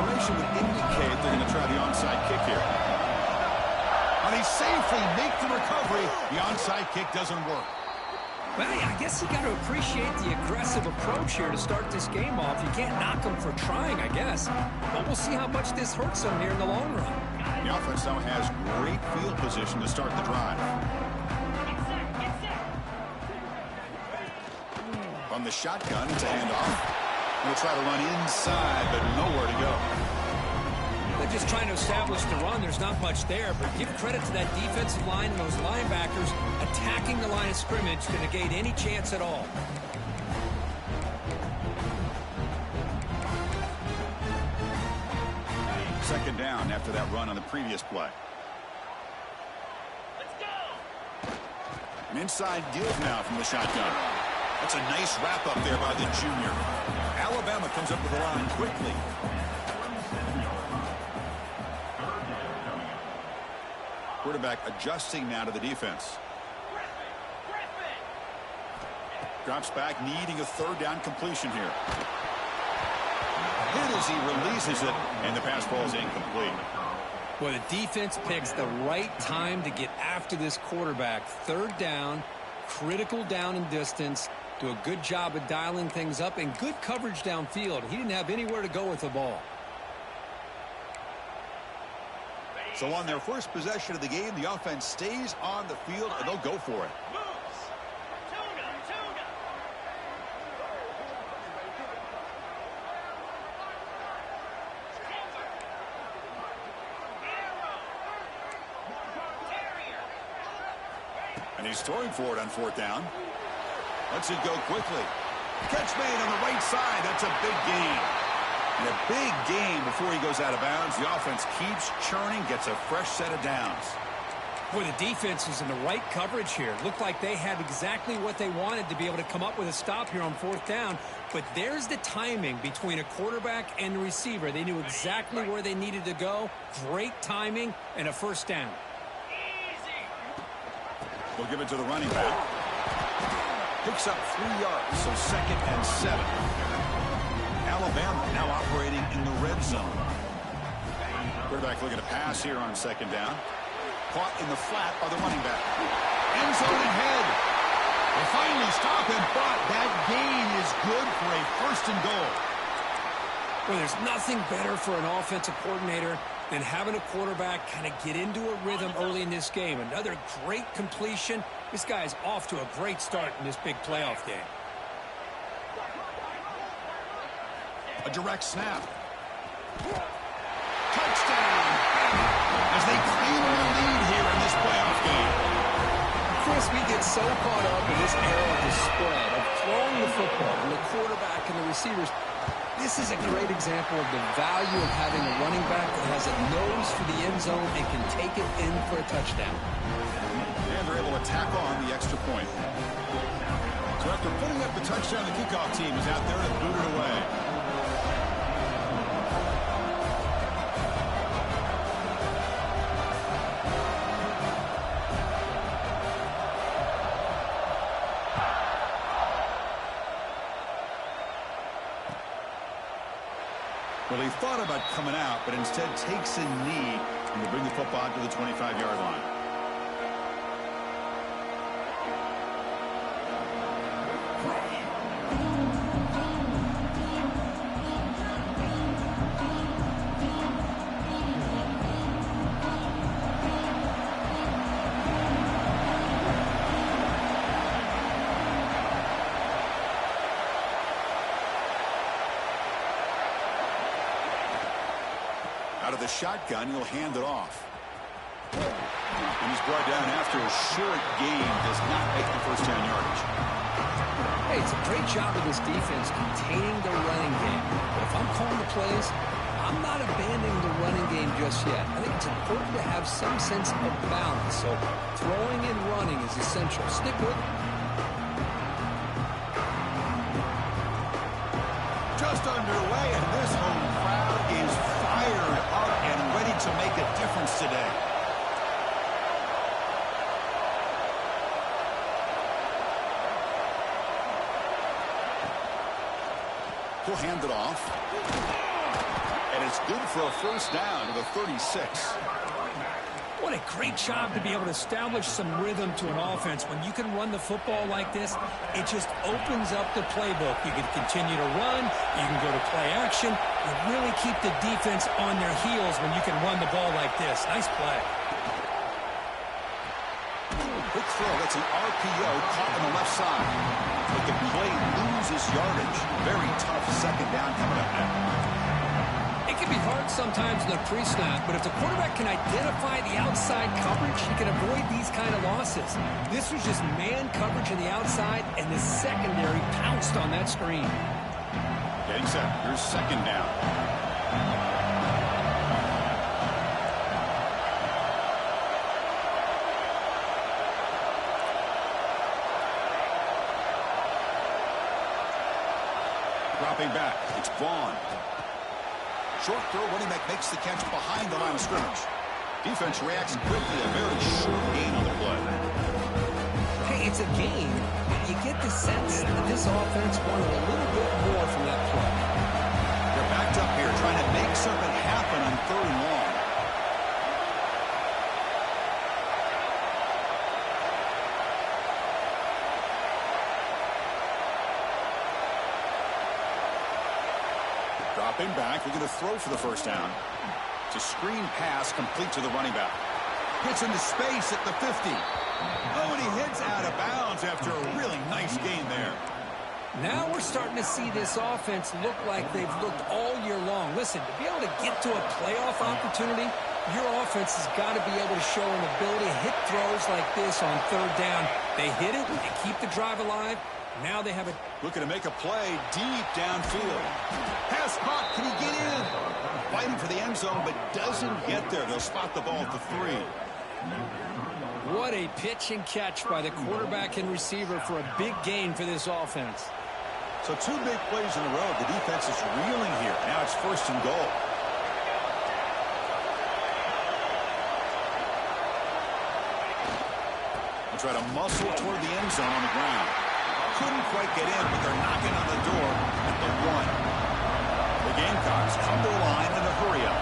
formation would indicate they're going to try the onside kick here. And he safely makes the recovery. The onside kick doesn't work. Well, I guess you got to appreciate the aggressive approach here to start this game off. You can't knock them for trying, I guess. But we'll see how much this hurts them here in the long run. The offense now has great field position to start the drive. From the shotgun, it's a handoff. Going to try to run inside, but nowhere to go. They're just trying to establish the run. There's not much there, but give credit to that defensive line and those linebackers attacking the line of scrimmage to negate any chance at all. Second down after that run on the previous play. Let's go. An inside give now from the shotgun. That's a nice wrap up there by the junior. Alabama comes up with the line quickly. Quarterback adjusting now to the defense. Drops back, needing a third down completion here. Hit as he releases it, and the pass ball is incomplete. Well, the defense picks the right time to get after this quarterback. Third down, critical down and distance. Do a good job of dialing things up, and good coverage downfield. He didn't have anywhere to go with the ball. So on their first possession of the game, the offense stays on the field, and they'll go for it. And he's throwing for it on fourth down. Lets it go quickly. Catch made on the right side. That's a big gain. And a big gain before he goes out of bounds. The offense keeps churning, gets a fresh set of downs. Boy, the defense is in the right coverage here. Looked like they had exactly what they wanted to be able to come up with a stop here on fourth down. But there's the timing between a quarterback and the receiver. They knew exactly where they needed to go. Great timing and a first down. We'll give it to the running back. Picks up 3 yards, so 2nd and 7. Alabama now operating in the red zone. Quarterback looking to pass here on 2nd down. Caught in the flat by the running back. End zone ahead. They finally stop him, but that gain is good for a 1st and goal. Well, there's nothing better for an offensive coordinator than having a quarterback kind of get into a rhythm early in this game. Another great completion. This guy is off to a great start in this big playoff game. A direct snap. Touchdown! As they claim a lead here in this playoff game. Chris, we get so caught up in this era of the spread, of throwing the football, and the quarterback and the receivers. This is a great example of the value of having a running back that has a nose for the end zone and can take it in for a touchdown. And they're able to tack on the extra point. So after putting up the touchdown, the kickoff team is out there to boot it away. Well, he thought about coming out, but instead takes a knee and will bring the football to the 25-yard line. Out of the shotgun, he'll hand it off. And he's brought down after a short gain. Does not make the first down yardage. Hey, it's a great job of this defense containing the running game. But if I'm calling the plays, I'm not abandoning the running game just yet. I think it's important to have some sense of balance. So throwing and running is essential. Stick with it. Just underway, and this home crowd is fired up and ready to make a difference today. He'll hand it off. And it's good for a first down to the 36. What a great job to be able to establish some rhythm to an offense. When you can run the football like this, it just opens up the playbook. You can continue to run. You can go to play action. You really keep the defense on their heels when you can run the ball like this. Nice play. Quick throw. That's an RPO caught on the left side. But the play loses yardage. Very tough second down coming up now. It can be hard sometimes in the pre-snap, but if the quarterback can identify the outside coverage, he can avoid these kind of losses. This was just man coverage on the outside, and the secondary pounced on that screen. Getting set. Here's second down. Dropping back. It's Vaughn. Short throw, running back makes the catch behind the line of scrimmage. Defense reacts quickly, a very short gain on the play. Hey, it's a gain, but you get the sense that this offense wanted a little bit more from that play. They're backed up here, trying to make something happen on 3rd and long. Dropping back, we're going to throw for the first down. It's a screen pass complete to the running back. Gets into space at the 50. Oh, and he hits out of bounds after a really nice gain there. Now we're starting to see this offense look like they've looked all year long. Listen, to be able to get to a playoff opportunity, your offense has got to be able to show an ability to hit throws like this on 3rd down. They hit it, they keep the drive alive. Now they have it. Looking to make a play deep downfield. Pass caught. Can he get in? Fighting for the end zone, but doesn't get there. They'll spot the ball at the 3. What a pitch and catch by the quarterback and receiver for a big gain for this offense. So 2 big plays in a row. The defense is reeling here. Now it's 1st and goal. They'll try to muscle toward the end zone on the ground. Couldn't quite get in, but they're knocking on the door at the 1. The Gamecocks come to the line in a hurry-up.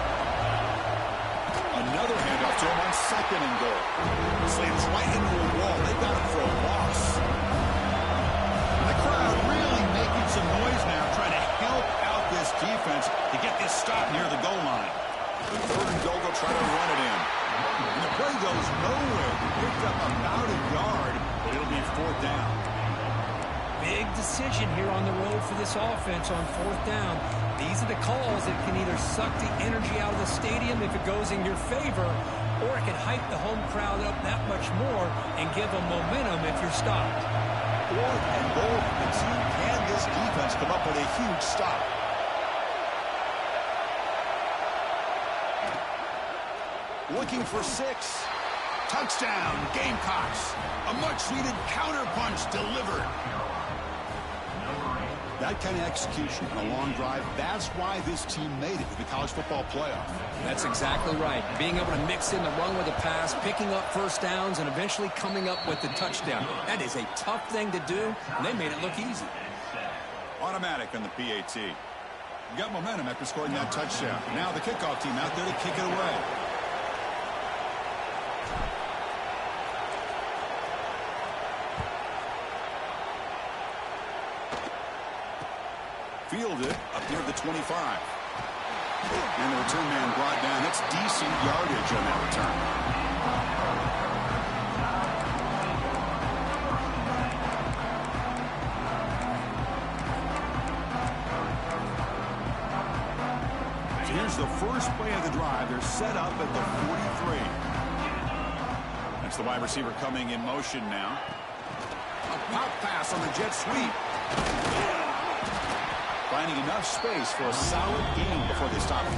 Another handoff to him on 2nd and goal. Slams right into a wall. They got him for a loss. The crowd really making some noise now, trying to help out this defense to get this stop near the goal line. The 3rd and goal, they'll try to run it in. And the play goes nowhere. Picked up about a yard, but it'll be 4th down. Big decision here on the road for this offense on 4th down. These are the calls that can either suck the energy out of the stadium if it goes in your favor, or it can hype the home crowd up that much more and give them momentum if you're stopped. 4th and goal. And see, can this defense come up with a huge stop? Looking for 6. Touchdown, Gamecocks. A much-needed counterpunch delivered. That kind of execution on a long drive, that's why this team made it to the college football playoff. That's exactly right. Being able to mix in the run with the pass, picking up first downs, and eventually coming up with the touchdown. That is a tough thing to do, and they made it look easy. Automatic on the PAT. Got momentum after scoring that touchdown. Now the kickoff team out there to kick it away. Fielded up near the 25. And the return man brought down. That's decent yardage on that return. So here's the first play of the drive. They're set up at the 43. That's the wide receiver coming in motion now. A pop pass on the jet sweep. Finding enough space for a solid gain before they stop it.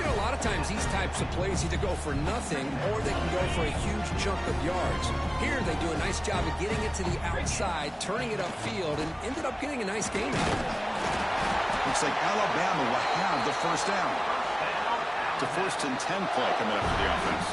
You know, a lot of times these types of plays either go for nothing or they can go for a huge chunk of yards. Here they do a nice job of getting it to the outside, turning it upfield, and ended up getting a nice gain out of it. Looks like Alabama will have the first down. to 1st and 10 play coming up for the offense.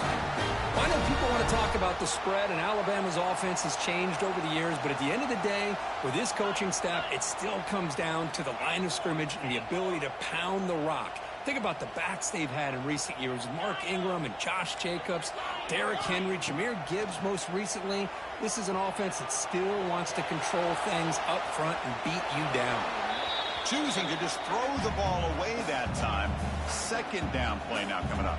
I know people want to talk about the spread, and Alabama's offense has changed over the years, but at the end of the day, with this coaching staff, it still comes down to the line of scrimmage and the ability to pound the rock. Think about the backs they've had in recent years. Mark Ingram and Josh Jacobs, Derrick Henry, Jahmyr Gibbs most recently. This is an offense that still wants to control things up front and beat you down. Choosing to just throw the ball away that time. 2nd down play now coming up.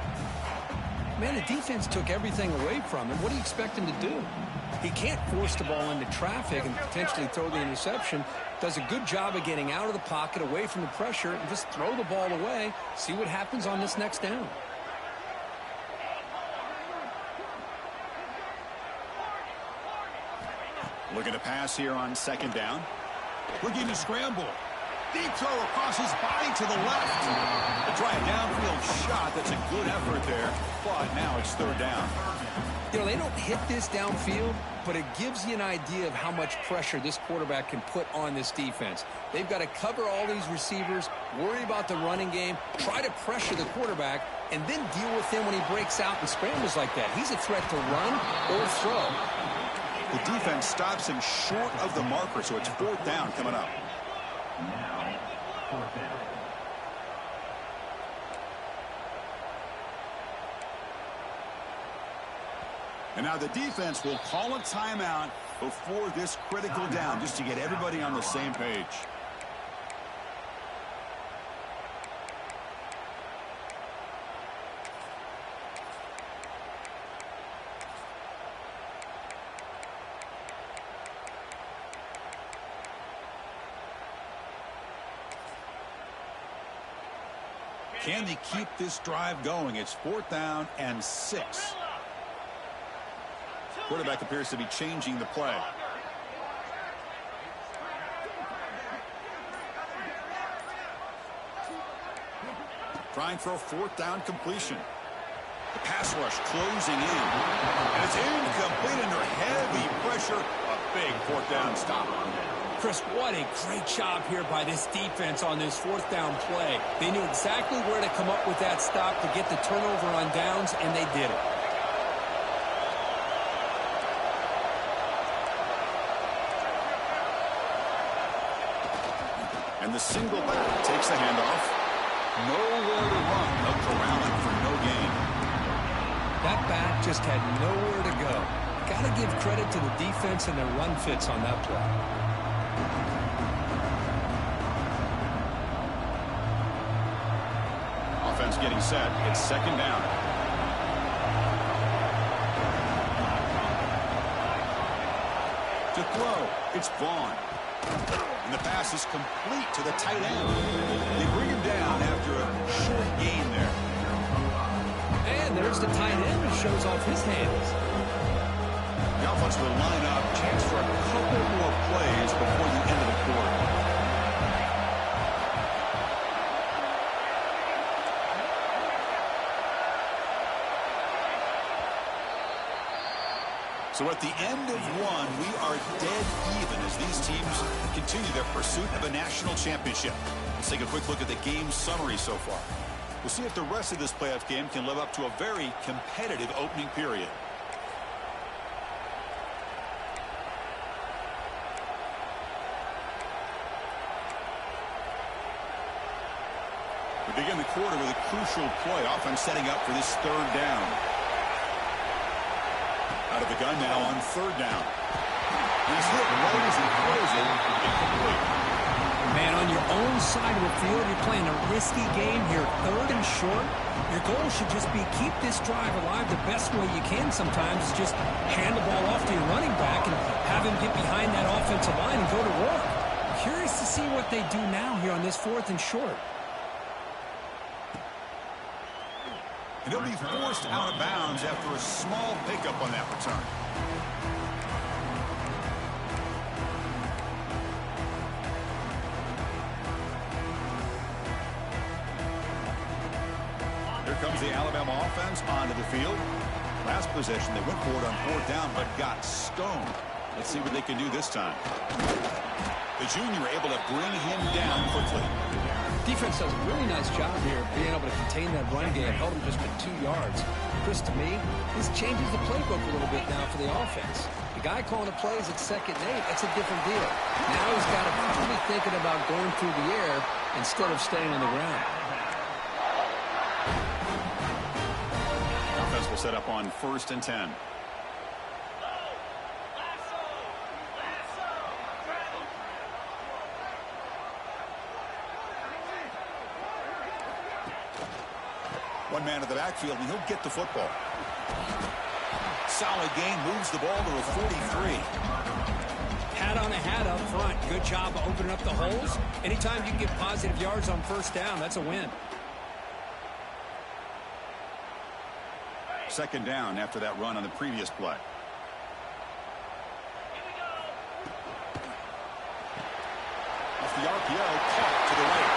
Man, the defense took everything away from him. What do you expect him to do? He can't force the ball into traffic and potentially throw the interception. Does a good job of getting out of the pocket, away from the pressure, and just throw the ball away. See what happens on this next down. Looking to pass here on 2nd down. Looking to scramble. Deep throw across his body to the left. A try a downfield shot. That's a good effort there. But now it's 3rd down. You know, they don't hit this downfield, but it gives you an idea of how much pressure this quarterback can put on this defense. They've got to cover all these receivers, worry about the running game, try to pressure the quarterback, and then deal with him when he breaks out and scrambles like that. He's a threat to run or throw. The defense stops him short of the marker, so it's 4th down coming up. Now, 4th down. And now the defense will call a timeout before this critical down, just to get everybody on the same page. Can they keep this drive going? It's 4th down and 6. Quarterback appears to be changing the play. Trying for a 4th down completion. The pass rush closing in. And it's incomplete under heavy pressure. A big 4th down stop. Chris, what a great job here by this defense on this 4th down play. They knew exactly where to come up with that stop to get the turnover on downs, and they did it. And the single back takes the handoff. Nowhere to run. They'll corral him for no gain. That back just had nowhere to go. Got to give credit to the defense and their run fits on that play. Offense getting set. It's 2nd down. To throw, it's Vaughn. And the pass is complete to the tight end. They bring him down after a short gain there. And there's the tight end who shows off his hands. The offense will line up. Chance for a couple more plays before the end of the quarter. So at the end of one, we are dead even as these teams continue their pursuit of a national championship. Let's take a quick look at the game summary so far. We'll see if the rest of this playoff game can live up to a very competitive opening period. We begin the quarter with a crucial play. Offense setting up for this 3rd down. Out of the gun now on 3rd down. He's hit right as he throws it. Incomplete. Man, on your own side of the field, you're playing a risky game here. 3rd and short. Your goal should just be keep this drive alive the best way you can sometimes. Is just hand the ball off to your running back and have him get behind that offensive line and go to work. Curious to see what they do now here on this 4th and short. And he'll be forced out of bounds after a small pickup on that return. Here comes the Alabama offense onto the field. Last possession, they went for it on 4th down, but got stoned. Let's see what they can do this time. The junior able to bring him down quickly. Defense does a really nice job here of being able to contain that run game. Held him just to 2 yards. Chris, to me, this changes the playbook a little bit now for the offense. The guy calling the plays at 2nd and 8, that's a different deal. Now he's got to probably thinking about going through the air instead of staying on the ground. Offense will set up on 1st and 10. One man in the backfield, and he'll get the football. Solid gain, moves the ball to a 43. Hat on a hat up front. Good job of opening up the holes. Anytime you can get positive yards on 1st down, that's a win. 2nd down after that run on the previous play. Off the RPO, caught to the right.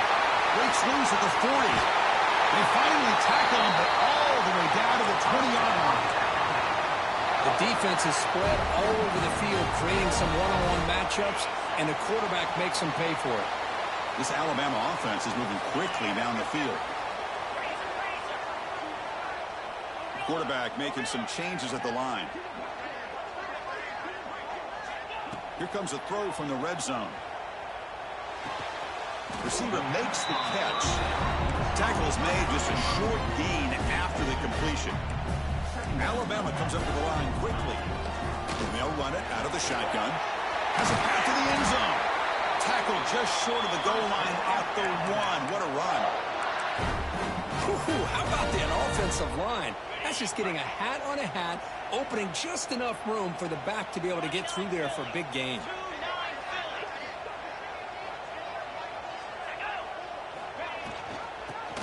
Breaks loose at the 40. They finally tackle him, but all the way down to the 20-yard line. The defense is spread all over the field, creating some one-on-one matchups, and the quarterback makes them pay for it. This Alabama offense is moving quickly down the field. Quarterback making some changes at the line. Here comes a throw from the red zone. Receiver makes the catch. Tackle is made, just a short gain after the completion. Alabama comes up to the line quickly. And they'll run it out of the shotgun. Has a path to the end zone. Tackle just short of the goal line at the 1. What a run. Ooh, how about that offensive line? That's just getting a hat on a hat, opening just enough room for the back to be able to get through there for a big gain.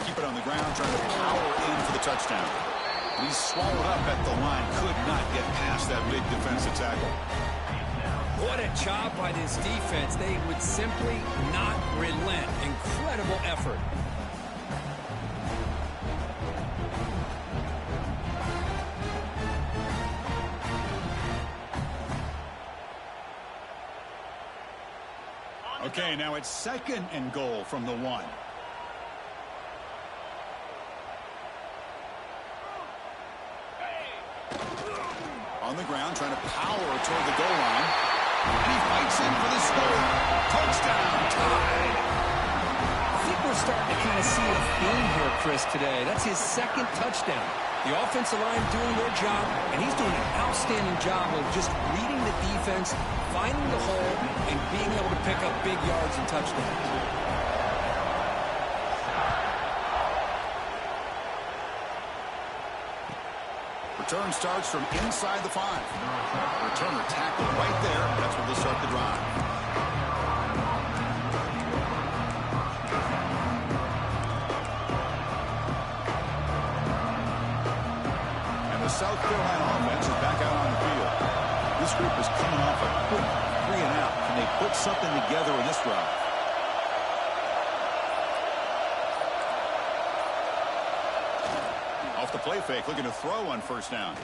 Keep it on the ground, trying to power in for the touchdown. He's swallowed up at the line. Could not get past that big defensive tackle. What a job by this defense. They would simply not relent. Incredible effort. Okay, now it's 2nd and goal from the 1. On the ground, trying to power toward the goal line. And he fights in for the score. Touchdown, tied. I think we're starting to kind of see a theme here, Chris, today. That's his 2nd touchdown. The offensive line doing their job, and he's doing an outstanding job of just reading the defense, finding the hole, and being able to pick up big yards and touchdowns. Return starts from inside the 5. Returner tackled right there. That's where they'll start the drive. And the South Carolina offense is back out on the field. This group is coming off a quick 3 and out. Can they put something together in this drive? Off the play fake, looking to throw on 1st down.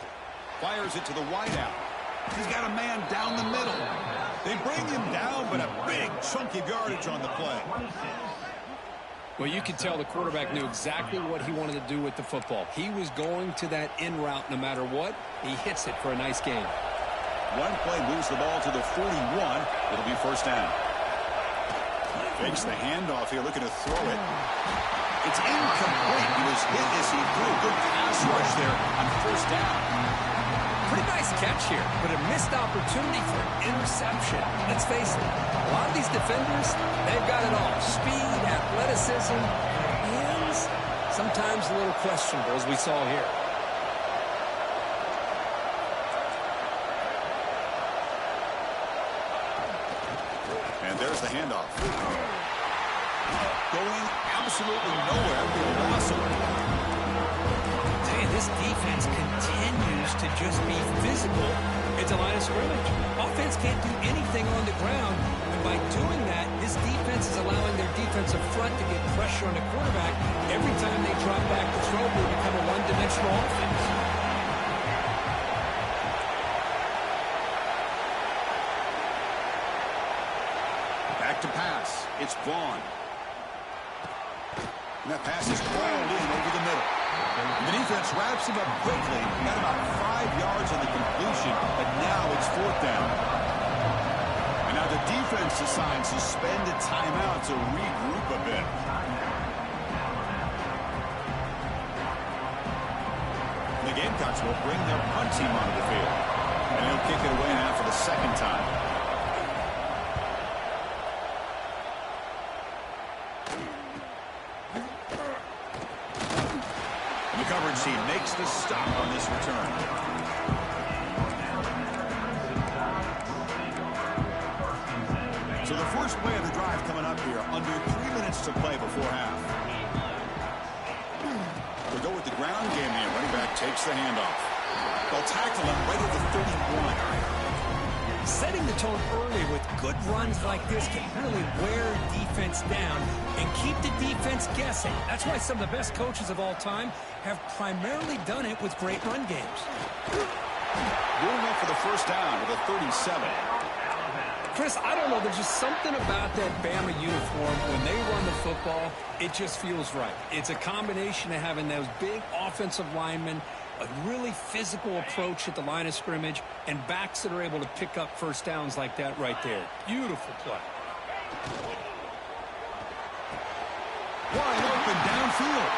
Fires it to the wideout. He's got a man down the middle. They bring him down, but a big chunk of yardage on the play. Well, you could tell the quarterback knew exactly what he wanted to do with the football. He was going to that in route no matter what. He hits it for a nice gain. One play moves the ball to the 41. It'll be 1st down. Fakes the handoff here, looking to throw it. It's incomplete. He was hit as he threw. Good pass rush there on 1st down. Pretty nice catch here, but a missed opportunity for interception. Let's face it, a lot of these defenders, they've got it all. Speed, athleticism, hands, sometimes a little questionable, as we saw here. And there's the handoff. Going absolutely nowhere. Awesome. Hey, this defense continues to just be physical at the line of scrimmage. Offense can't do anything on the ground, and by doing that, this defense is allowing their defensive front to get pressure on the quarterback. Every time they drop back to throw, they become a one-dimensional offense. Back to pass. It's Vaughn. And that pass is called in over the middle. And the defense wraps him up quickly. Got about 5 yards on the completion, but now it's 4th down. And now the defense decides to spend a timeout to regroup a bit. And the Gamecocks will bring their punt team onto the field. And he'll kick it away now for the 2nd time. The coverage team makes the stop on this return. So the first play of the drive coming up here, under 3 minutes to play before half. They go with the ground game here. Running back takes the handoff. They'll tackle him right at the 31. Setting the tone early with good runs like this can really wear defense down and keep the defense guessing. That's why some of the best coaches of all time have primarily done it with great run games. Good enough for the first down with a 37. Chris, I don't know. There's just something about that Bama uniform. When they run the football, it just feels right. It's a combination of having those big offensive linemen, a really physical approach at the line of scrimmage, and backs that are able to pick up first downs like that right there. Beautiful play. Wide open downfield.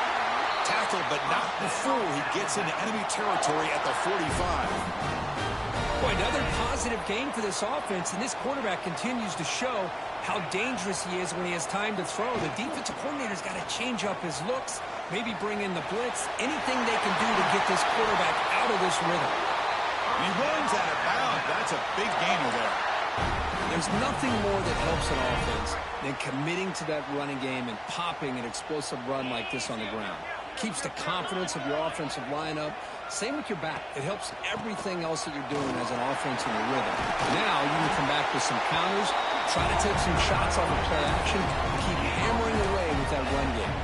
Tackled, but not before he gets into enemy territory at the 45. Boy, another positive game for this offense, and this quarterback continues to show how dangerous he is when he has time to throw. The defensive coordinator's got to change up his looks, maybe bring in the blitz, anything they can do to get this quarterback out of this rhythm. And he runs out of bounds. That's a big gainer there. There's nothing more that helps an offense than committing to that running game and popping an explosive run like this on the ground. Keeps the confidence of your offensive lineup. Same with your back. It helps everything else that you're doing as an offense in your rhythm. Now you can come back with some counters, try to take some shots off of play action, and keep hammering away with that run game.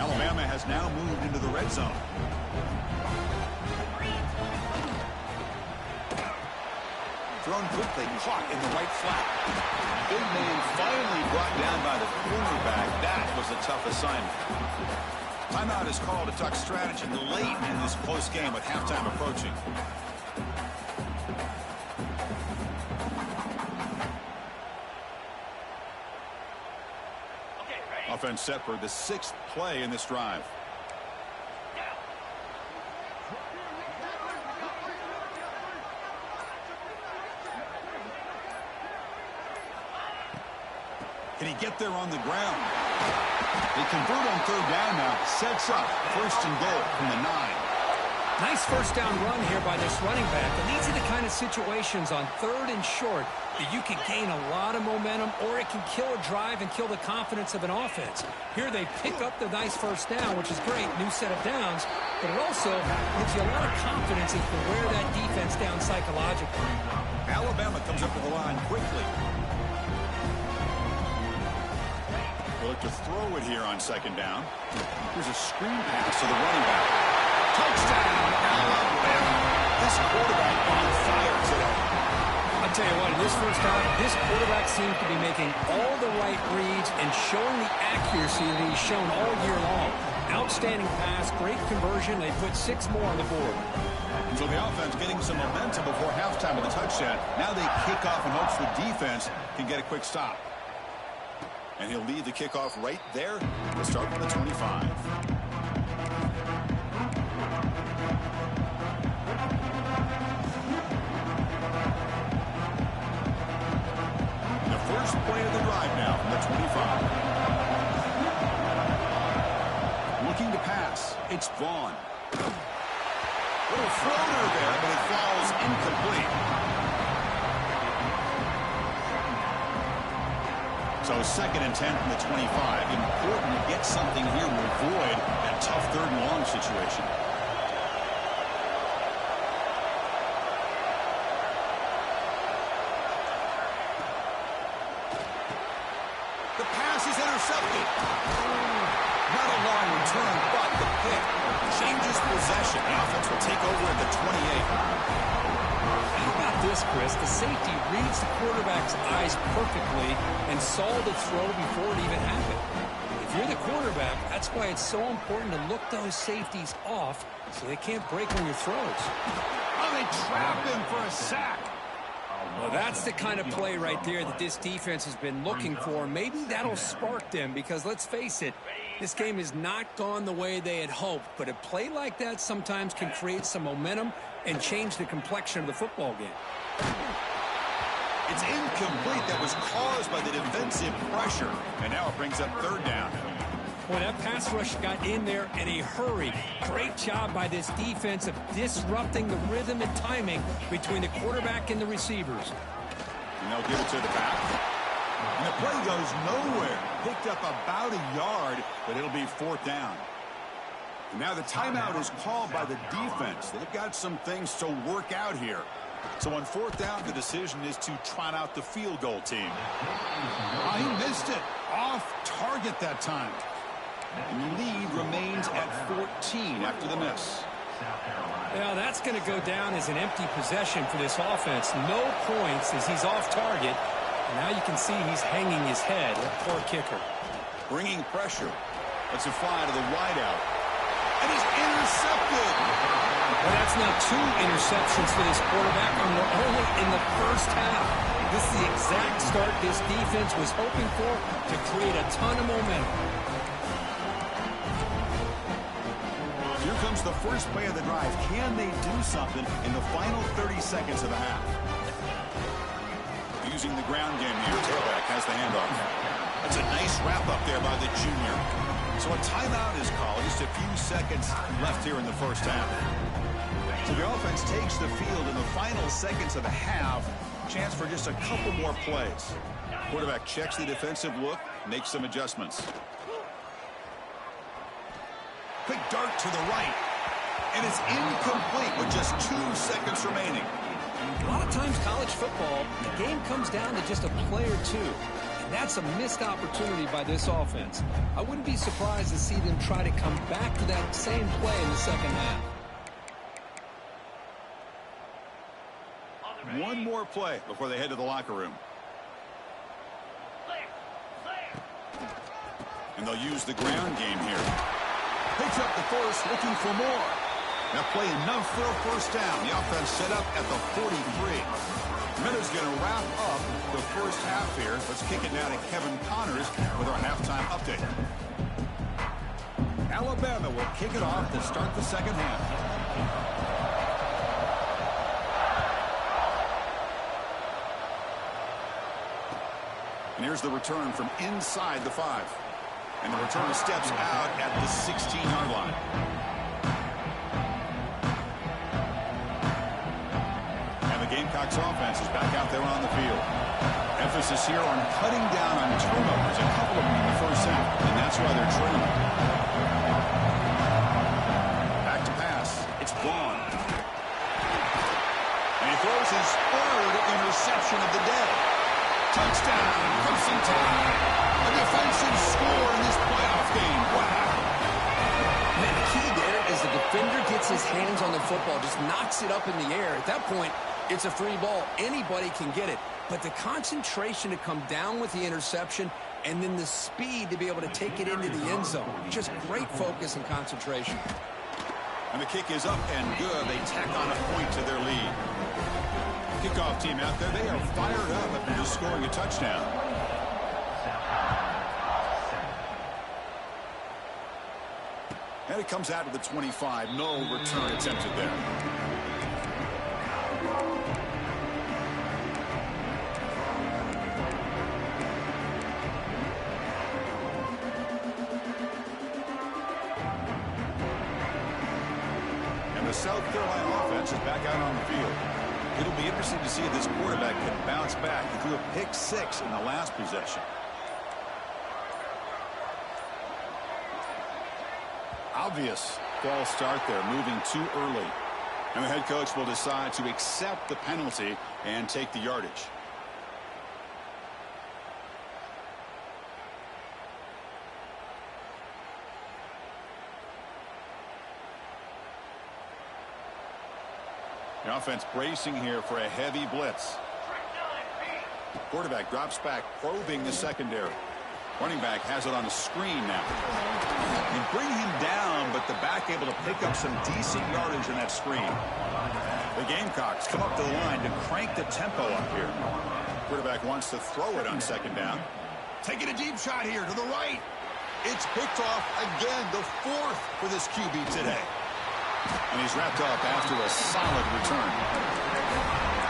Alabama has now moved into the red zone. Thrown quickly, caught in the right flat. Big man finally brought down by the cornerback. That was a tough assignment. Timeout is called to talk strategy late in this close game with halftime approaching. Offense set for the 6th play in this drive. Can he get there on the ground? They convert on 3rd down now. Sets up 1st and goal from the 9. Nice first down run here by this running back. And these are the kind of situations on 3rd and short that you can gain a lot of momentum, or it can kill a drive and kill the confidence of an offense. Here they pick up the nice first down, which is great, new set of downs, but it also gives you a lot of confidence if you wear that defense down psychologically. Alabama comes up to the line quickly. They'll look to throw it here on 2nd down. Here's a screen pass to the running back. Touchdown, Alabama. This quarterback on fire today. I'll tell you what, in this first half, this quarterback seems to be making all the right reads and showing the accuracy that he's shown all year long. Outstanding pass, great conversion. They put 6 more on the board. And so the offense getting some momentum before halftime with a touchdown. Now they kick off in hopes the defense can get a quick stop. And he'll lead the kickoff right there. We'll start from the 25. The first play of the drive now from the 25. Looking to pass. It's Vaughn. Little floater there, but it falls incomplete. So 2nd and 10 from the 25. Important to get something here to avoid that tough 3rd and long situation. The pass is intercepted. Not a long return, but the pick changes possession. The offense will take over at the 28. How about this this, Chris. The safety reads the quarterback's eyes perfectly and saw the throw before it even happened. If you're the quarterback, that's why it's so important to look those safeties off so they can't break on your throws. Oh, they trap him for a sack. Well, that's the kind of play right there that this defense has been looking for. Maybe that'll spark them because, let's face it, this game has not gone the way they had hoped. But a play like that sometimes can create some momentum and change the complexion of the football game. It's incomplete. That was caused by the defensive pressure. And now it brings up third down. Well, that pass rush got in there in a hurry. Great job by this defense of disrupting the rhythm and timing between the quarterback and the receivers. And they'll give it to the back. And the play goes nowhere. Picked up about a yard, but it'll be fourth down. And now the timeout is called by the defense. They've got some things to work out here. So on fourth down, the decision is to trot out the field goal team. Oh, he missed it. Off target that time. And the lead remains at 14 after the miss. Now that's going to go down as an empty possession for this offense. No points as he's off target. And now you can see he's hanging his head. Poor kicker. Bringing pressure. Lets it fly to the wideout. And he's intercepted. Well, that's now 2 interceptions for this quarterback, and we're only in the first half. This is the exact start this defense was hoping for to create a ton of momentum. Here comes the first play of the drive. Can they do something in the final 30 seconds of the half? Using the ground game here. Tailback has the handoff. That's a nice wrap up there by the junior. So a timeout is called. Just a few seconds left here in the first half. So the offense takes the field in the final seconds of the half. Chance for just a couple more plays. Quarterback checks the defensive look, makes some adjustments. Quick dart to the right. And it's incomplete with just 2 seconds remaining. A lot of times college football, the game comes down to just a play or two. And that's a missed opportunity by this offense. I wouldn't be surprised to see them try to come back to that same play in the second half. One more play before they head to the locker room. And they'll use the ground game here. Picks up the first, looking for more. Now play enough for a first down. The offense set up at the 43. Miller's going to wrap up the first half here. Let's kick it now to Kevin Connors with our halftime update. Alabama will kick it off to start the second half. And here's the return from inside the 5. And the return steps out at the 16-yard line. And the Gamecocks offense is back out there on the field. Emphasis here on cutting down on turnovers, a couple of them in the first half, and that's why they're trailing. Back to pass. It's Vaughn. And he throws his 3rd interception of the day. Touchdown, Crimson Tide. A defensive score in this playoff game. Wow. Man, the key there is the defender gets his hands on the football, just knocks it up in the air. At that point, it's a free ball. Anybody can get it. But the concentration to come down with the interception and then the speed to be able to take it into the end zone. Just great focus and concentration. And the kick is up and good. They tack on a point to their lead. Kickoff team out there, they are fired up after just scoring a touchdown. And it comes out of the 25. No return attempted there. And the South Carolina offense is back out on the field. It'll be interesting to see if this quarterback can bounce back. He threw a pick 6 in the last possession. Obvious false start there, moving too early. And the head coach will decide to accept the penalty and take the yardage. The offense bracing here for a heavy blitz. Quarterback drops back, probing the secondary. Running back has it on the screen now. You bring him down, but the back able to pick up some decent yardage in that screen. The Gamecocks come up to the line to crank the tempo up here. Quarterback wants to throw it on second down. Taking a deep shot here to the right. It's picked off again, the fourth for this QB today. And he's wrapped up after a solid return.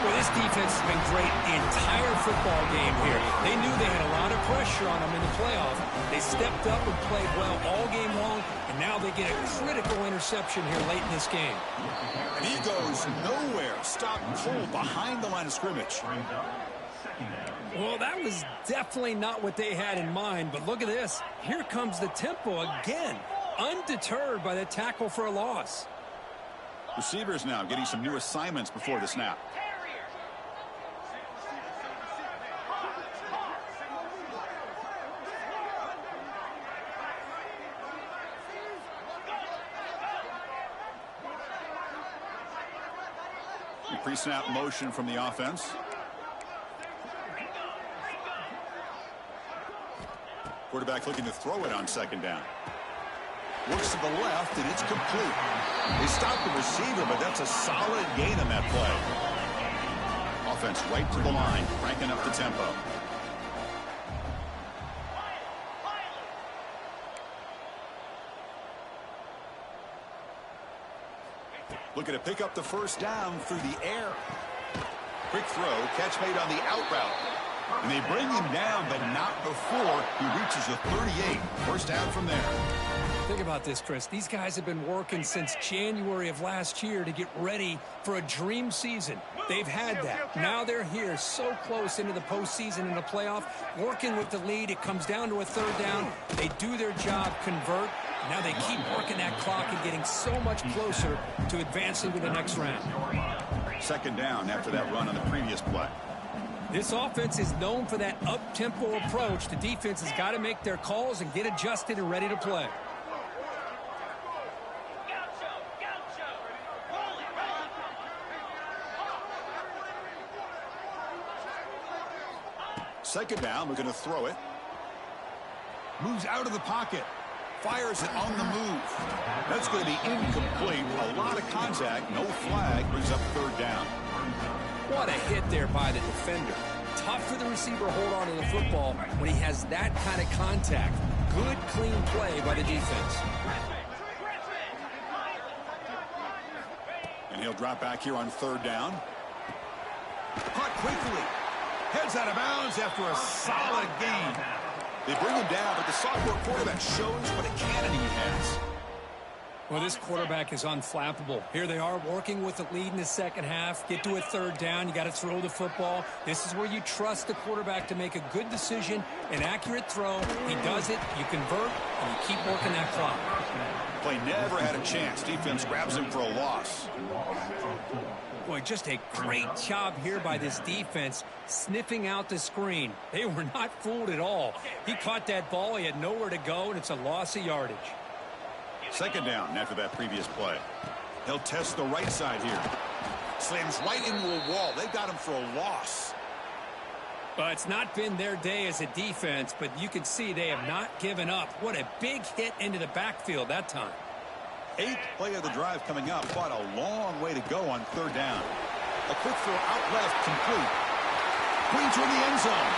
Well, this defense has been great the entire football game here. They knew they had a lot of pressure on them in the playoff. They stepped up and played well all game long, and now they get a critical interception here late in this game. And he goes nowhere. Stopped cold behind the line of scrimmage. Well, that was definitely not what they had in mind, but look at this. Here comes the tempo again, undeterred by the tackle for a loss. Receivers now getting some new assignments before the snap. Pre-snap motion from the offense. Quarterback looking to throw it on second down. Works to the left, and it's complete. They stopped the receiver, but that's a solid gain on that play. Offense right to the line, cranking up the tempo. Looking to pick up the first down through the air. Quick throw, catch made on the out route. And they bring him down, but not before he reaches the 38. First down from there. Think about this, Chris. These guys have been working since January of last year to get ready for a dream season. They've had that. Now they're here so close into the postseason and the playoff, working with the lead. It comes down to a third down. They do their job, convert. Now they keep working that clock and getting so much closer to advancing to the next round. Second down after that run on the previous play. This offense is known for that up-tempo approach. The defense has got to make their calls and get adjusted and ready to play. Second down, we're going to throw it. Moves out of the pocket. Fires it on the move. That's going to be incomplete. A lot of contact. No flag. Brings up third down. What a hit there by the defender. Tough for the receiver to hold on to the football when he has that kind of contact. Good, clean play by the defense. And he'll drop back here on third down. Caught quickly. Heads out of bounds after a solid gain. They bring him down, but the sophomore quarterback shows what a cannon he has. Well, this quarterback is unflappable. Here they are working with the lead in the second half. Get to a third down. You got to throw the football. This is where you trust the quarterback to make a good decision, an accurate throw. He does it. You convert, and you keep working that clock. Play never had a chance. Defense grabs him for a loss. Boy, just a great job here by this defense, sniffing out the screen. They were not fooled at all. He caught that ball. He had nowhere to go, and it's a loss of yardage. Second down after that previous play. He'll test the right side here. Slams right into a wall. They got him for a loss. Well, it's not been their day as a defense, but you can see they have not given up. What a big hit into the backfield that time. 8th play of the drive coming up, but a long way to go on third down. A quick throw out left, complete. Queen toward the end zone.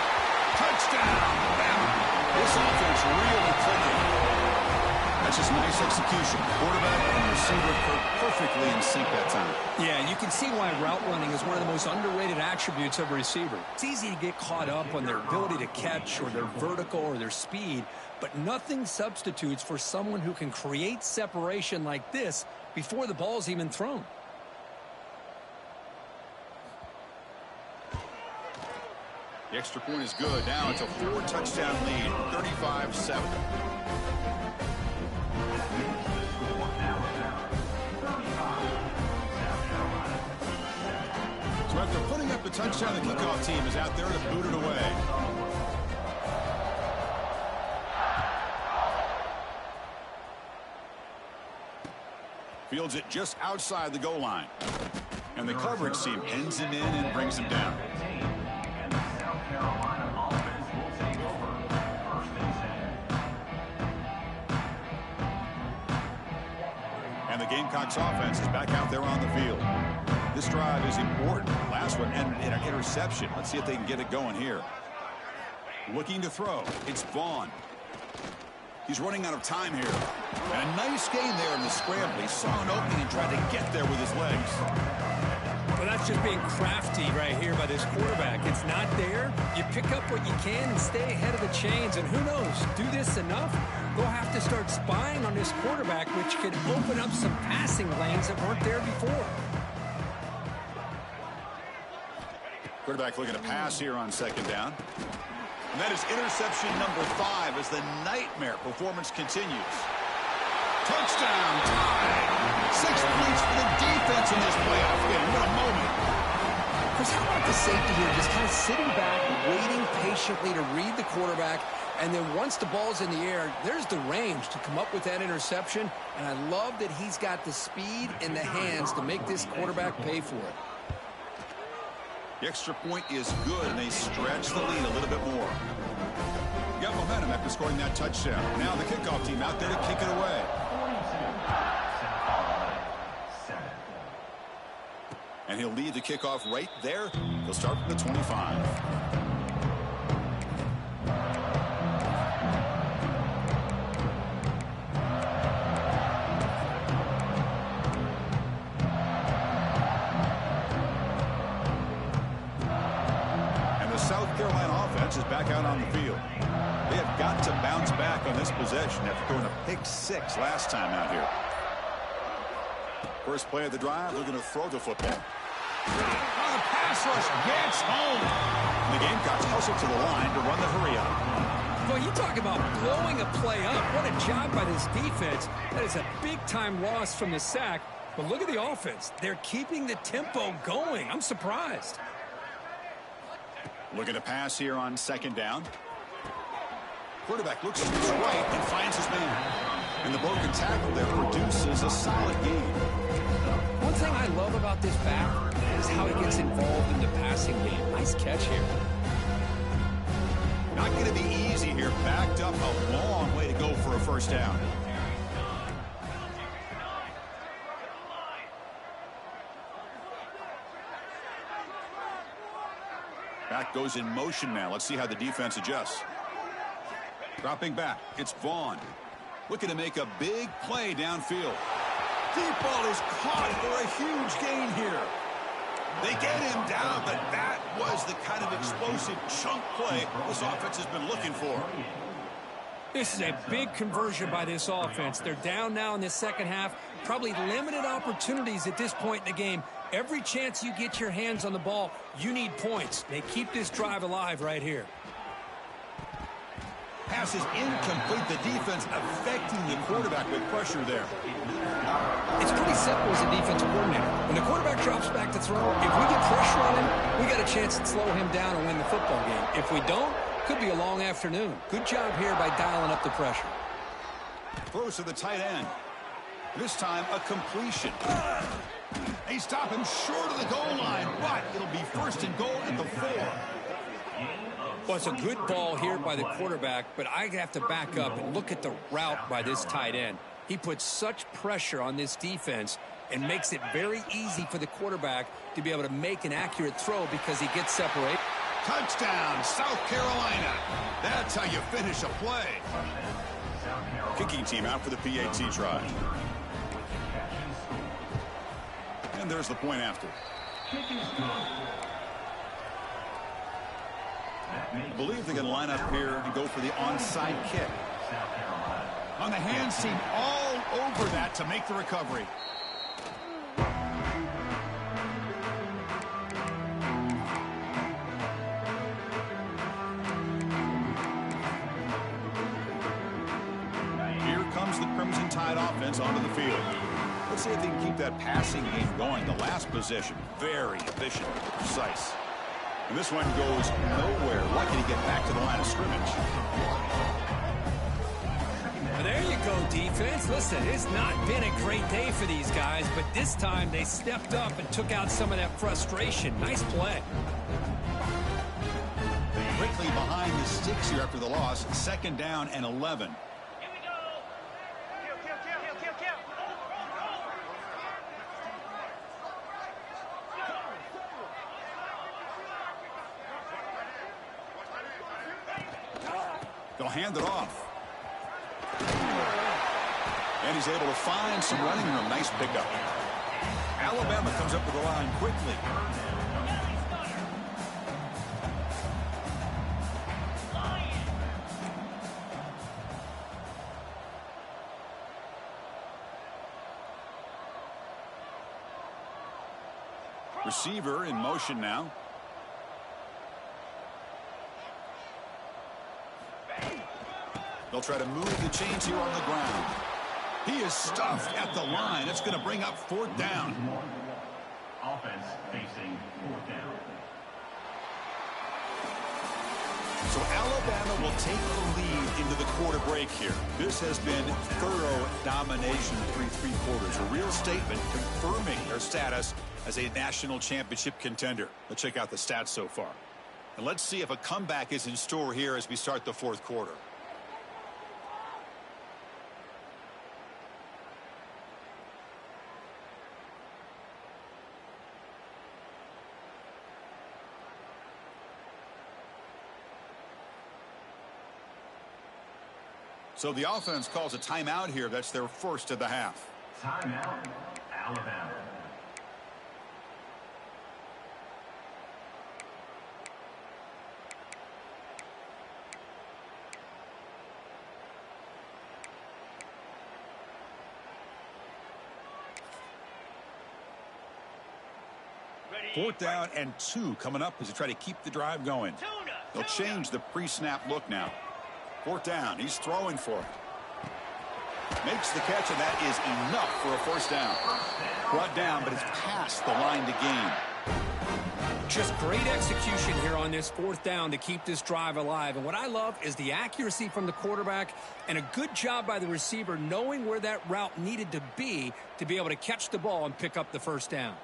Touchdown, Bama. This offense really clicking. That's just nice execution. Quarterback and receiver perfectly in sync that time. Yeah, you can see why route running is one of the most underrated attributes of a receiver. It's easy to get caught up on their ability to catch or their vertical or their speed, but nothing substitutes for someone who can create separation like this before the ball's even thrown. The extra point is good. Now it's a 4-touchdown lead, 35-7. So after putting up the touchdown, the kickoff team is out there to boot it away. Fields it just outside the goal line. And the coverage team pins him in and brings him down. And the South Carolina offense will take over. First and 10. And the Gamecocks offense is back out there on the field. This drive is important. Last one ended in an interception. Let's see if they can get it going here. Looking to throw. It's Vaughn. He's running out of time here. And a nice gain there in the scramble. He saw an opening and tried to get there with his legs. Well, that's just being crafty right here by this quarterback. It's not there. You pick up what you can and stay ahead of the chains. And who knows, do this enough, they'll have to start spying on this quarterback, which could open up some passing lanes that weren't there before. Quarterback looking to pass here on second down. And that is interception number 5 as the nightmare performance continues. Touchdown, tie. 6 points for the defense in this playoff game. What a moment. Chris, how about the safety here? Just kind of sitting back, waiting patiently to read the quarterback. And then once the ball's in the air, there's the range to come up with that interception. And I love that he's got the speed in the hands to make this quarterback pay for it. The extra point is good, and they stretch the lead a little bit more. Got momentum after scoring that touchdown. Now the kickoff team out there to kick it away. And he'll lead the kickoff right there. He'll start from the 25. South Carolina offense is back out on the field. They have got to bounce back on this possession after going a pick 6 last time out here. First play of the drive, they're going to throw the football. Oh, the pass rush gets home. And the Gamecocks hustle to the line to run the hurry up. Well, you talk about blowing a play up. What a job by this defense. That is a big-time loss from the sack. But look at the offense. They're keeping the tempo going. I'm surprised. Looking to pass here on second down. Quarterback looks to his right and finds his man. And the broken tackle there produces a solid gain. One thing I love about this back is how he gets involved in the passing game. Nice catch here. Not going to be easy here. Backed up a long way to go for a first down. Back goes in motion now. Let's see how the defense adjusts. Dropping back. It's Vaughn. Looking to make a big play downfield. Deep ball is caught for a huge gain here. They get him down, but that was the kind of explosive chunk play this offense has been looking for. This is a big conversion by this offense. They're down now in the second half. Probably limited opportunities at this point in the game. Every chance you get your hands on the ball, you need points. They keep this drive alive right here. Pass is incomplete. The defense affecting the quarterback with pressure there. It's pretty simple as a defensive coordinator. When the quarterback drops back to throw, if we get pressure on him, we got a chance to slow him down and win the football game. If we don't, could be a long afternoon. Good job here by dialing up the pressure. Throws to the tight end. This time a completion. They stop him short of the goal line, but it'll be first and goal at the 4. Well, it's a good ball here by the quarterback, but I have to back up and look at the route by this tight end. He puts such pressure on this defense and makes it very easy for the quarterback to be able to make an accurate throw because he gets separated. Touchdown, South Carolina. That's how you finish a play. Kicking team out for the PAT try. And there's the point after. I believe they're going to line up here and go for the onside kick. On the hands team all over that to make the recovery. Here comes the Crimson Tide offense onto the field. Let's see if they can keep that passing game going. The last possession, very efficient, precise. And this one goes nowhere. Lucky to get back to the line of scrimmage. Well, there you go, defense. Listen, it's not been a great day for these guys, but this time they stepped up and took out some of that frustration. Nice play. Quickly behind the sticks here after the loss. 2nd down and 11. Here we go. Kill. They'll hand it off. And he's able to find some running room. Nice pickup. Alabama comes up with the line quickly. Receiver in motion now. They'll try to move the chains here on the ground. He is stuffed at the line. It's going to bring up 4th down. Offense facing 4th down. So Alabama will take the lead into the quarter break here. This has been thorough domination through 3 quarters. A real statement confirming their status as a national championship contender. Let's check out the stats so far. And let's see if a comeback is in store here as we start the 4th quarter. So the offense calls a timeout here. That's their first of the half. Timeout, Alabama. Fourth down and 2 coming up as they try to keep the drive going. They'll change the pre-snap look now. 4th down. He's throwing for it. Makes the catch, and that is enough for a 1st down. Brought down, but it's past the line to gain. Just great execution here on this 4th down to keep this drive alive. And what I love is the accuracy from the quarterback and a good job by the receiver knowing where that route needed to be able to catch the ball and pick up the 1st down.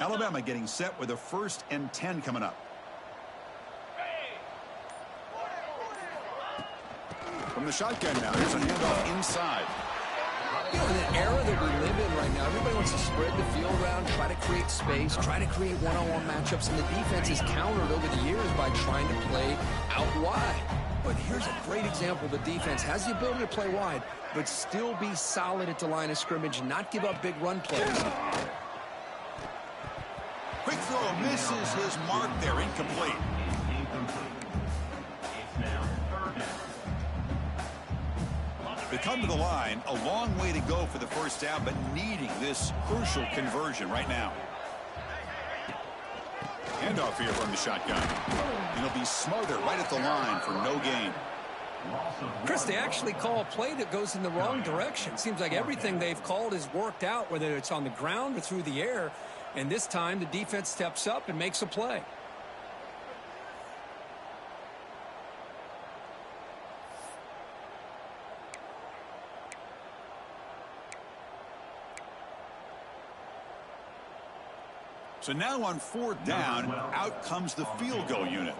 Alabama getting set with a 1st and 10 coming up. From the shotgun now, here's a handoff inside. You know, in the era that we live in right now, everybody wants to spread the field around, try to create space, try to create one-on-one matchups, and the defense is countered over the years by trying to play out wide. But here's a great example. The defense has the ability to play wide, but still be solid at the line of scrimmage and not give up big run plays. Quick throw misses his mark there. Incomplete. It's now 3rd down. They come to the line. A long way to go for the 1st down, but needing this crucial conversion right now. Handoff here from the shotgun. And he'll be smothered right at the line for no gain. Chris, they actually call a play that goes in the wrong direction. Seems like everything they've called has worked out, whether it's on the ground or through the air. And this time, the defense steps up and makes a play. So now on 4th down, out comes the field goal unit.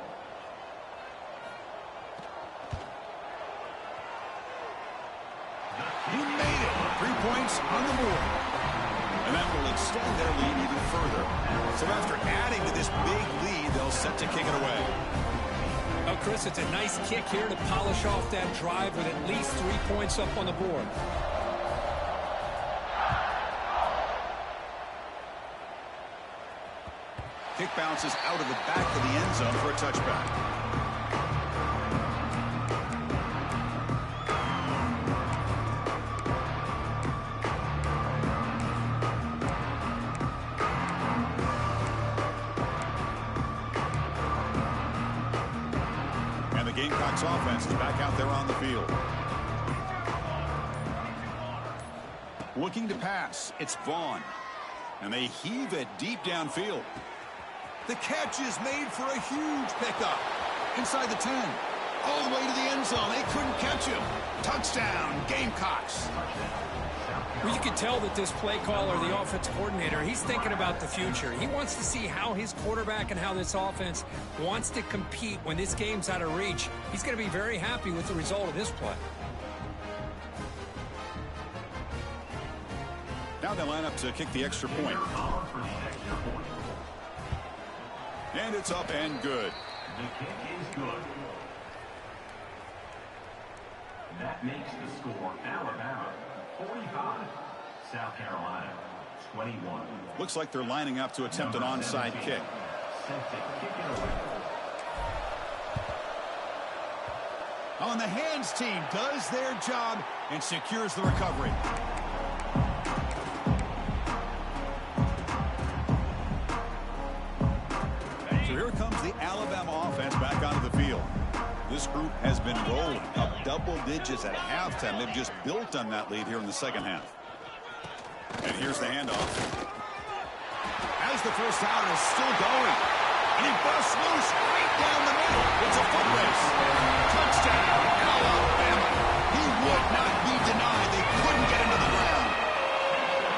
He made it. 3 points on the board. And that will extend their lead even further. So after adding to this big lead, they'll set to kick it away. Oh, Chris, it's a nice kick here to polish off that drive with at least 3 points up on the board. Kick bounces out of the back of the end zone for a touchback. Gamecocks offense is back out there on the field. Looking to pass. It's Vaughn. And they heave it deep downfield. The catch is made for a huge pickup. Inside the 10. All the way to the end zone. They couldn't catch him. Touchdown, Gamecocks. Well, you can tell that this play caller, the offensive coordinator, he's thinking about the future. He wants to see how his quarterback and how this offense wants to compete when this game's out of reach. He's going to be very happy with the result of this play. Now they line up to kick the extra point. And it's up and good. The kick is good. That makes the score Alabama 45, South Carolina 21. Looks like they're lining up to attempt an onside kick. Set to kick it away. On the hands team does their job and secures the recovery. So here comes the Alabama offense back onto the field. This group has been rolling up double digits at halftime. They've just built on that lead here in the second half. And here's the handoff. As the first down is still going. And he busts loose right down the middle. It's a foot race. Touchdown, Alabama. He would not be denied. They couldn't get into the ground.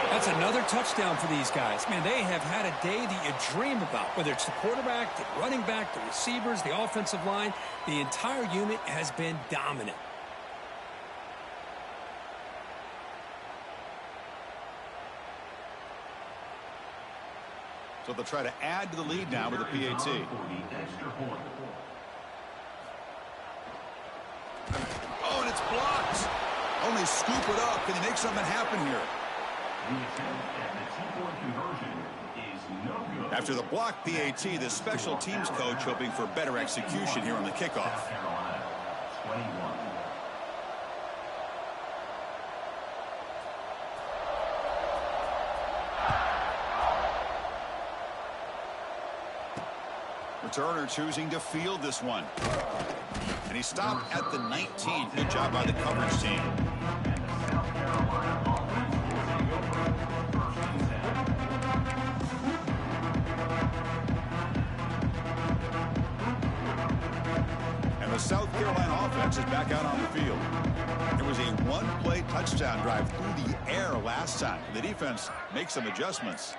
That's another touchdown for these guys. Man, they have had a day that you dream about, whether it's the quarterback, the running back, the receivers, the offensive line. The entire unit has been dominant. So they'll try to add to the lead now with a PAT. Oh, and it's blocked. Oh, they scoop it up. Can they make something happen here? The attempt at the two-point conversion is no good. After the block PAT, the special teams coach hoping for better execution here on the kickoff. South Carolina 21. Returner choosing to field this one. And he stopped at the 19. Good job by the coverage team. And the South Carolina offense is back out on the field. It was a one-play touchdown drive through the air last time. The defense makes some adjustments.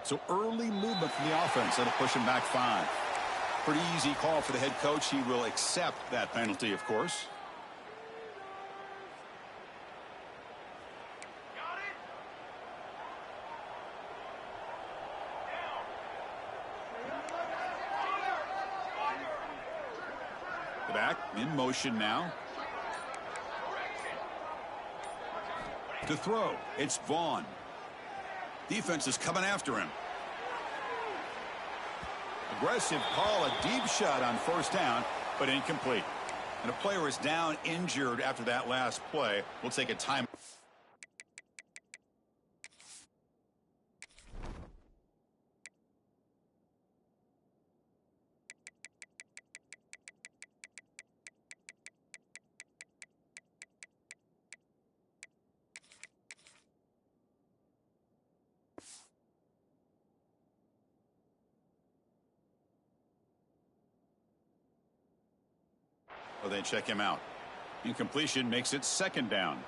So early movement from the offense. That'll push him back 5. Pretty easy call for the head coach. He will accept that penalty, of course. The back in motion now. To throw, it's Vaughn. Defense is coming after him. Aggressive call, a deep shot on first down, but incomplete. And a player is down injured after that last play. We'll take a time. Or they check him out. Incompletion makes it second down.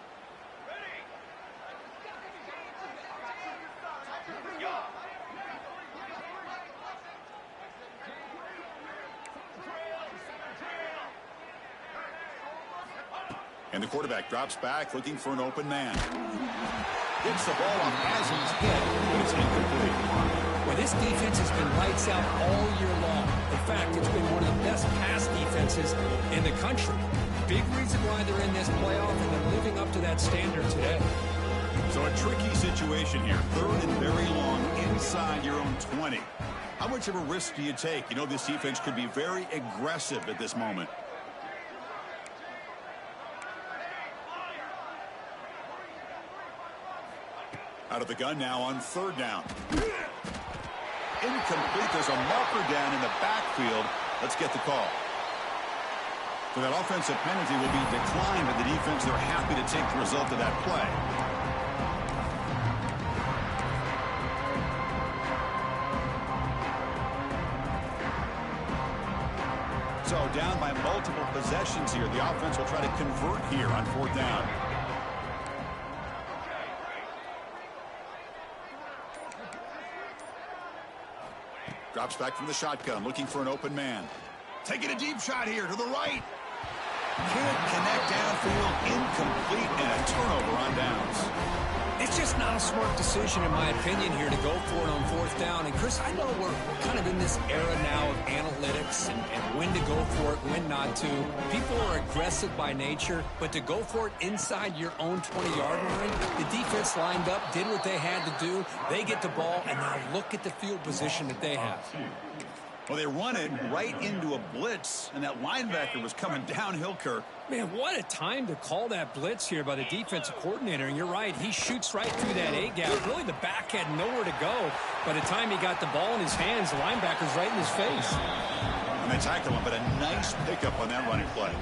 And the quarterback drops back looking for an open man. Gets the ball off as he's hit, but it's incomplete. Well, this defense has been lights out all year long. In fact, it's been one of the best pass defenses in the country. Big reason why they're in this playoff, and they're living up to that standard today. So a tricky situation here. 3rd and very long inside your own 20. How much of a risk do you take? You know this defense could be very aggressive at this moment. Out of the gun now on 3rd down. Incomplete. There's a marker down in the backfield. Let's get the call. So that offensive penalty will be declined by the defense. They're happy to take the result of that play. So down by multiple possessions here. The offense will try to convert here on 4th down. Drops back from the shotgun, looking for an open man. Taking a deep shot here to the right. Can't connect downfield, incomplete, and a turnover on downs. It's just not a smart decision, in my opinion, here to go for it on 4th down. And, Chris, I know we're kind of in this era now of analytics and when to go for it, when not to. People are aggressive by nature, but to go for it inside your own 20-yard line, the defense lined up, did what they had to do. They get the ball, and now look at the field position that they have. Well, they run it right into a blitz, and that linebacker was coming downhill, Kirk. Man, what a time to call that blitz here by the defensive coordinator. And you're right, he shoots right through that A-gap. Really, the back had nowhere to go. By the time he got the ball in his hands, the linebacker's right in his face. And they tackle him, but a nice pickup on that running play.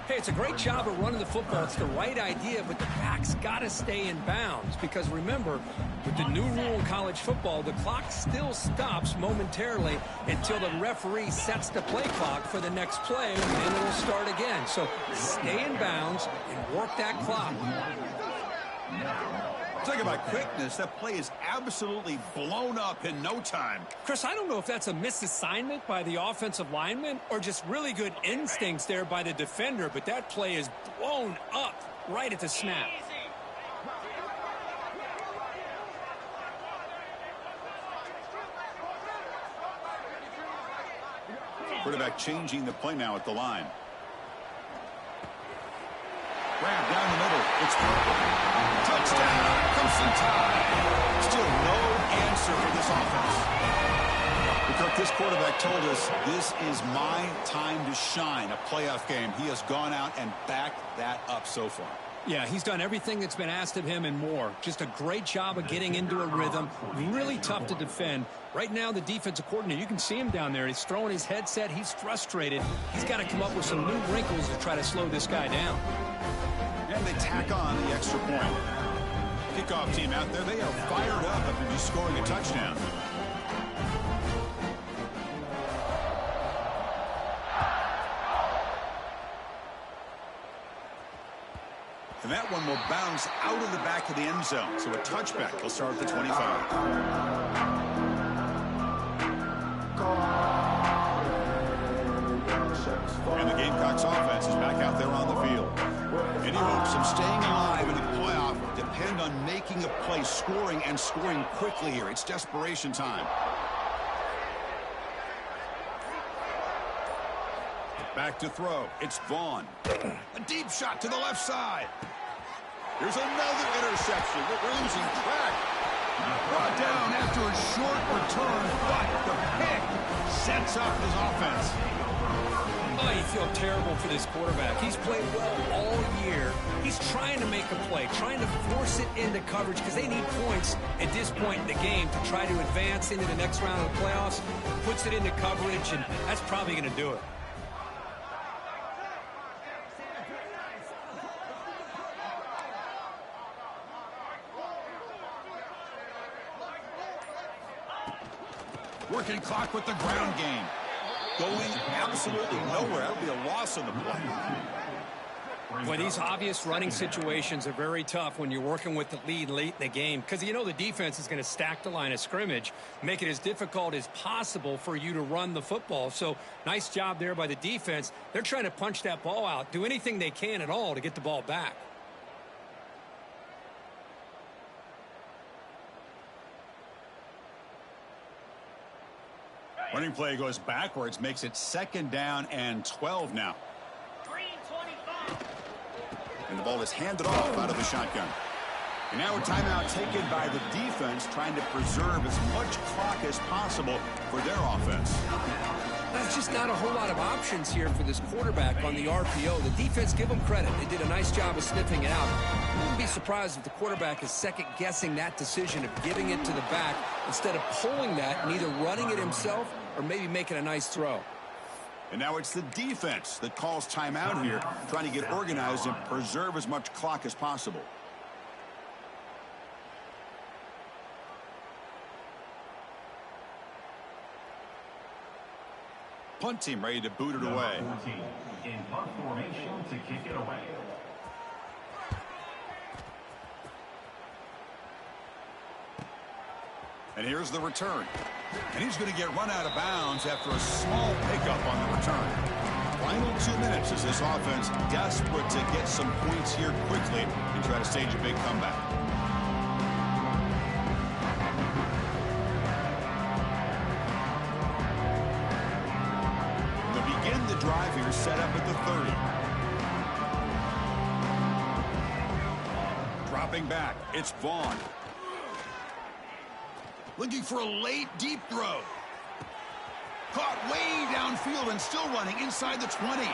Hey, it's a great job of running the football. It's the right idea, but the back's got to stay in bounds. Because remember, with the new rule in college football, the clock still stops momentarily until the referee sets the play clock for the next play, and then it'll start again. So stay in bounds and work that clock. Talk about quickness. That play is absolutely blown up in no time. Chris, I don't know if that's a misassignment by the offensive lineman or just really good instincts there by the defender, but that play is blown up right at the snap. Quarterback changing the play now at the line. Grab down the middle. It's touchdown. Crimson Tide. Still no answer for this offense. Because this quarterback told us this is my time to shine. A playoff game. He has gone out and backed that up so far. Yeah, he's done everything that's been asked of him and more. Just a great job of getting into a rhythm. Really tough to defend. Right now, the defensive coordinator, you can see him down there. He's throwing his headset. He's frustrated. He's got to come up with some new wrinkles to try to slow this guy down. And they tack on the extra point. Kickoff team out there, they are fired up after just scoring a touchdown. And that one will bounce out of the back of the end zone. So a touchback will start at the 25. And the Gamecocks offense is back out there on the field. Any hopes of staying alive in the playoff depend on making a play, scoring, and scoring quickly here. It's desperation time. Back to throw. It's Vaughn. A deep shot to the left side. Here's another interception. We're losing track. Brought down after a short return, but the pick sets up his offense. Oh, you feel terrible for this quarterback. He's played well all year. He's trying to make a play, trying to force it into coverage because they need points at this point in the game to try to advance into the next round of the playoffs. Puts it into coverage, and that's probably going to do it. Working clock with the ground game. Going absolutely nowhere. That would be a loss on the play. Well, these obvious running situations are very tough when you're working with the lead late in the game because you know the defense is going to stack the line of scrimmage, make it as difficult as possible for you to run the football. So nice job there by the defense. They're trying to punch that ball out, do anything they can at all to get the ball back. Running play goes backwards, makes it 2nd down and 12 now. And the ball is handed off out of the shotgun. And now a timeout taken by the defense, trying to preserve as much clock as possible for their offense. There's just not a whole lot of options here for this quarterback on the RPO. The defense, give them credit. They did a nice job of sniffing it out. I wouldn't be surprised if the quarterback is second-guessing that decision of giving it to the back instead of pulling that and either running it himself or maybe making a nice throw. And now it's the defense that calls timeout here, trying to get organized and preserve as much clock as possible. punt team ready to boot it away. 14 in punt formation to kick it away. And here's the return. And he's going to get run out of bounds after a small pickup on the return. Final 2 minutes as this offense desperate to get some points here quickly and try to stage a big comeback. They'll begin the drive here, set up at the 30. Dropping back, it's Vaughn. Looking for a late, deep throw. Caught way downfield and still running inside the 20.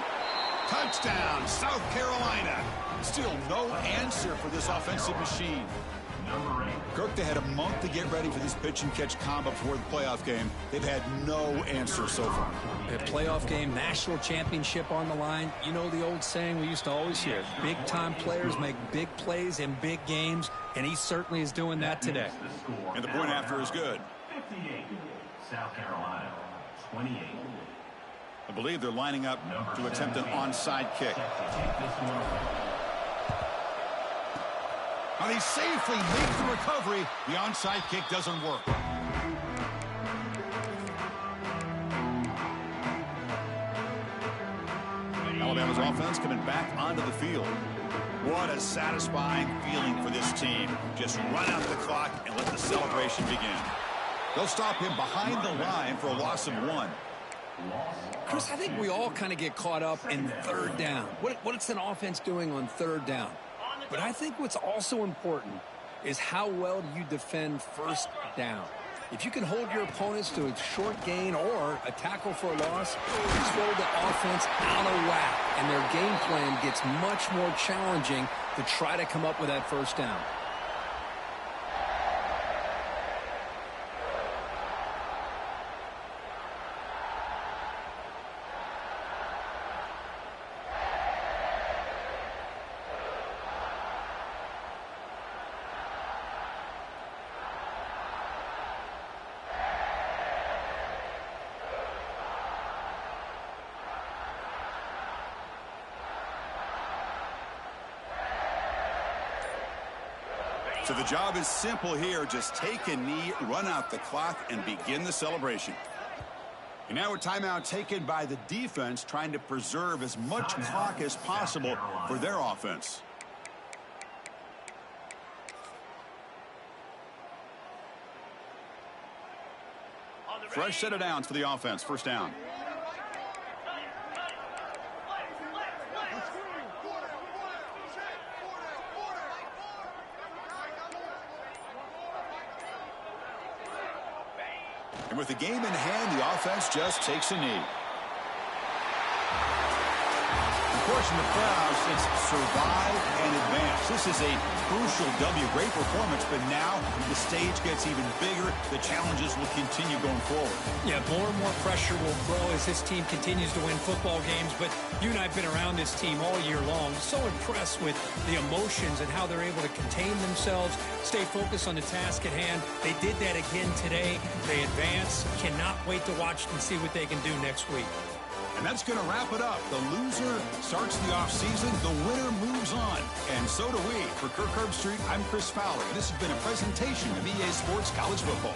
Touchdown, South Carolina. Still no answer for this offensive machine. Number 8. Kirk, they had a month to get ready for this pitch-and-catch combo before the playoff game. They've had no answer so far. A playoff game, national championship on the line. You know the old saying we used to always hear. Big-time players make big plays in big games, and he certainly is doing that today. And the point after is good. 58. South Carolina, 28. I believe they're lining up to attempt an onside kick. Set to take this one away. Now they safely make the recovery. The onside kick doesn't work. Alabama's offense coming back onto the field. What a satisfying feeling for this team. Just run out the clock and let the celebration begin. They'll stop him behind the line for a loss of 1. Chris, I think we all kind of get caught up in third down. What's an offense doing on third down? But I think what's also important is how well do you defend first down. If you can hold your opponents to a short gain or a tackle for a loss, just roll the offense out of whack, and their game plan gets much more challenging to try to come up with that first down. So the job is simple here. Just take a knee, run out the clock, and begin the celebration. And now a timeout taken by the defense, trying to preserve as much clock as possible for their offense. Fresh set of downs for the offense. First down. And with the game in hand, the offense just takes a knee. Of course, in the playoffs, it's survive and advance. This is a crucial W. Great performance, but now the stage gets even bigger. The challenges will continue going forward. Yeah, more and more pressure will grow as this team continues to win football games. But you and I have been around this team all year long. So impressed with the emotions and how they're able to contain themselves, stay focused on the task at hand. They did that again today. They advance. Cannot wait to watch and see what they can do next week. And that's going to wrap it up. The loser starts the offseason. The winner moves on. And so do we. For Kirk Herbstreit, I'm Chris Fowler. And this has been a presentation of EA Sports College Football.